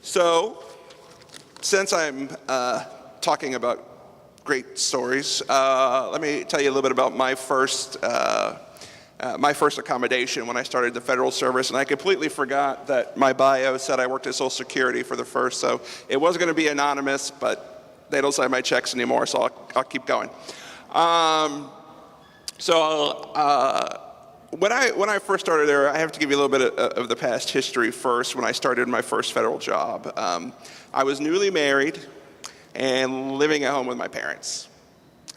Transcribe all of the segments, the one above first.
So, since I'm talking about great stories, let me tell you a little bit about my first accommodation when I started the federal service, and I completely forgot that my bio said I worked at Social Security for the first, so it was going to be anonymous, but they don't sign my checks anymore, so I'll keep going. When I first started there, I have to give you a little bit of the past history first. When I started my first federal job, I was newly married and living at home with my parents.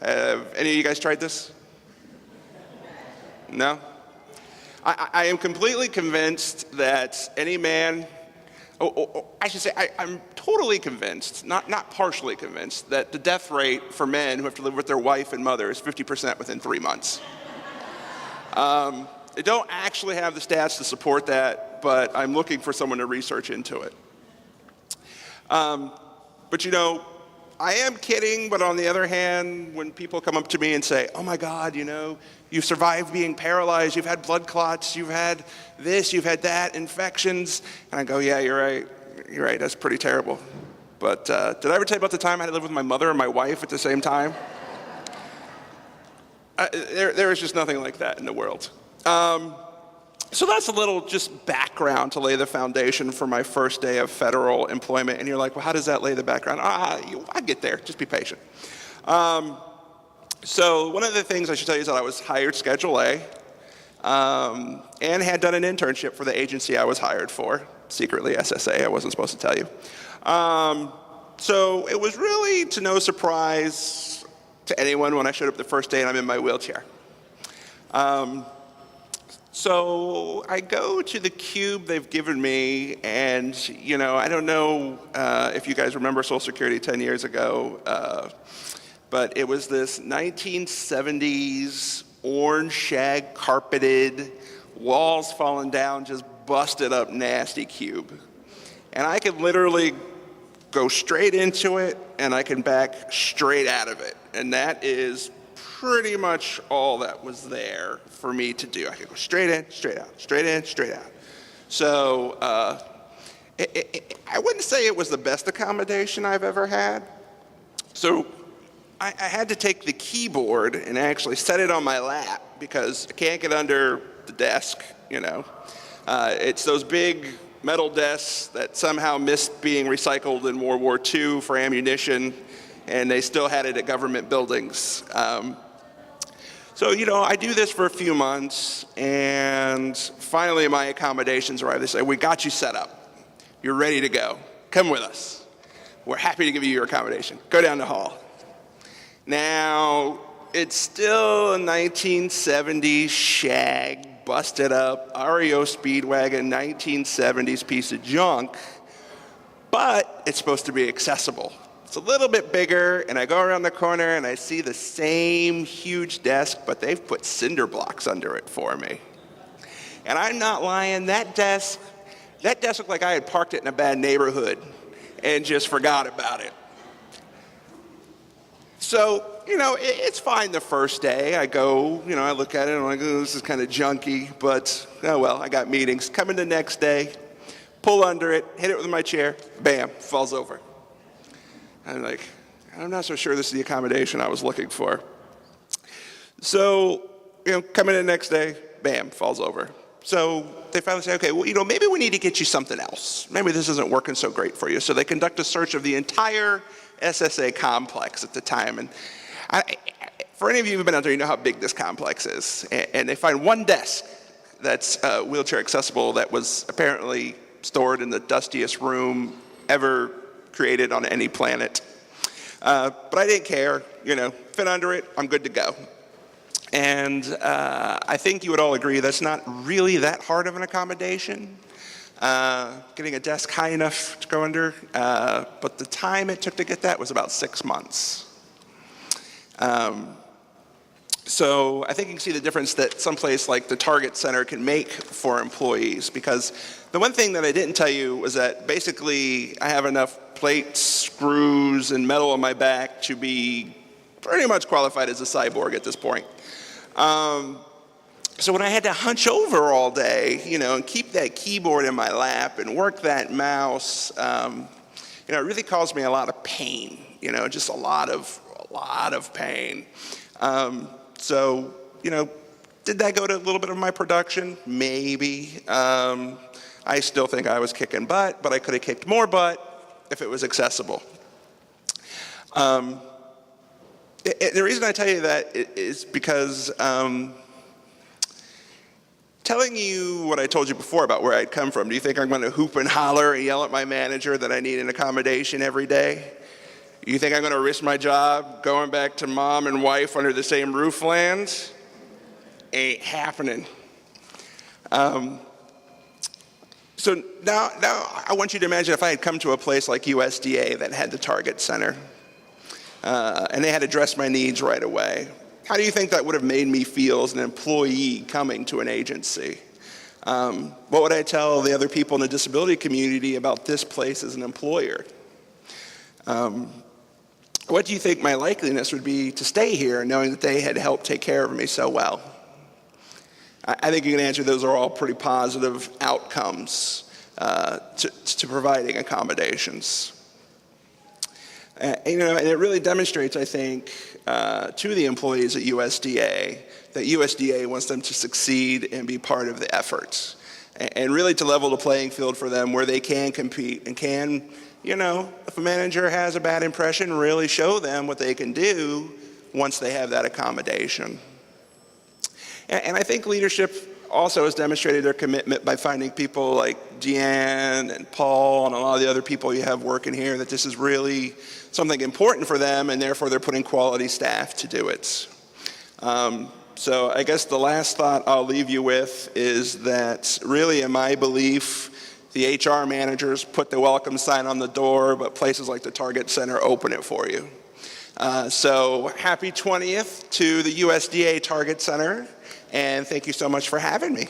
Have any of you guys tried this? No? I am completely convinced that any man, I should say I'm totally convinced, not partially convinced, that the death rate for men who have to live with their wife and mother is 50% within 3 months. I don't actually have the stats to support that, but I'm looking for someone to research into it. But you know, I am kidding, but on the other hand, when people come up to me and say, oh my God, you know, you've survived being paralyzed, you've had blood clots, you've had this, you've had that, infections, and I go, yeah, you're right, that's pretty terrible. But did I ever tell you about the time I had to live with my mother and my wife at the same time? There is just nothing like that in the world. So that's a little just background to lay the foundation for my first day of federal employment. And you're like, well, how does that lay the background? I get there, just be patient. So one of the things I should tell you is that I was hired Schedule A and had done an internship for the agency I was hired for, secretly SSA, I wasn't supposed to tell you. So it was really to no surprise to anyone when I showed up the first day and I'm in my wheelchair. So I go to the cube they've given me, and you know, I don't know if you guys remember Social Security 10 years ago, but it was this 1970s orange shag carpeted, walls falling down, just busted up nasty cube. And I could literally go straight into it, and I can back straight out of it. And that is pretty much all that was there for me to do. I could go straight in, straight out, straight in, straight out. So I wouldn't say it was the best accommodation I've ever had. So I had to take the keyboard and actually set it on my lap because I can't get under the desk, you know. It's those big metal desks that somehow missed being recycled in World War II for ammunition, and they still had it at government buildings. So, you know, I do this for a few months, and finally my accommodations arrive. They say, we got you set up. You're ready to go. Come with us. We're happy to give you your accommodation. Go down the hall. Now, it's still a 1970s shag, busted up, REO Speedwagon, 1970s piece of junk, but it's supposed to be accessible. It's a little bit bigger, and I go around the corner and I see the same huge desk, but they've put cinder blocks under it for me. And I'm not lying, that desk looked like I had parked it in a bad neighborhood and just forgot about it. So, you know, it's fine the first day. I go, you know, I look at it and I'm like, oh, this is kind of junky, but oh well, I got meetings. Come in the next day, pull under it, hit it with my chair, bam, falls over. I'm like, I'm not so sure this is the accommodation I was looking for. So, you know, come in the next day, bam, falls over. So they finally say, okay, well, you know, maybe we need to get you something else. Maybe this isn't working so great for you. So they conduct a search of the entire SSA complex at the time. And for any of you who've been out there, you know how big this complex is. And they find one desk that's wheelchair accessible that was apparently stored in the dustiest room ever created on any planet. But I didn't care, you know, fit under it, I'm good to go. And I think you would all agree that's not really that hard of an accommodation, getting a desk high enough to go under, but the time it took to get that was about 6 months. So I think you can see the difference that someplace like the Target Center can make for employees, because the one thing that I didn't tell you was that basically I have enough plates, screws, and metal on my back to be pretty much qualified as a cyborg at this point. So when I had to hunch over all day, and keep that keyboard in my lap and work that mouse, it really caused me a lot of pain, just a lot of pain. So, did that go to a little bit of my production? Maybe. I still think I was kicking butt, but I could have kicked more butt if it was accessible. The reason I tell you that is because telling you what I told you before about where I'd come from, do you think I'm going to hoop and holler and yell at my manager that I need an accommodation every day? You think I'm going to risk my job going back to mom and wife under the same roof land? Ain't happening. So now I want you to imagine if I had come to a place like USDA that had the Target Center, and they had addressed my needs right away. How do you think that would have made me feel as an employee coming to an agency? What would I tell the other people in the disability community about this place as an employer? What do you think my likeliness would be to stay here knowing that they had helped take care of me so well? I think you can answer those are all pretty positive outcomes to providing accommodations. And it really demonstrates, I think, to the employees at USDA that USDA wants them to succeed and be part of the effort, and really to level the playing field for them where they can compete and can, if a manager has a bad impression, really show them what they can do once they have that accommodation. And I think leadership also has demonstrated their commitment by finding people like Deanne and Paul and a lot of the other people you have working here that this is really something important for them, and therefore they're putting quality staff to do it. So I guess the last thought I'll leave you with is that really, in my belief, the HR managers put the welcome sign on the door, but places like the Target Center open it for you. So happy 20th to the USDA Target Center, and thank you so much for having me.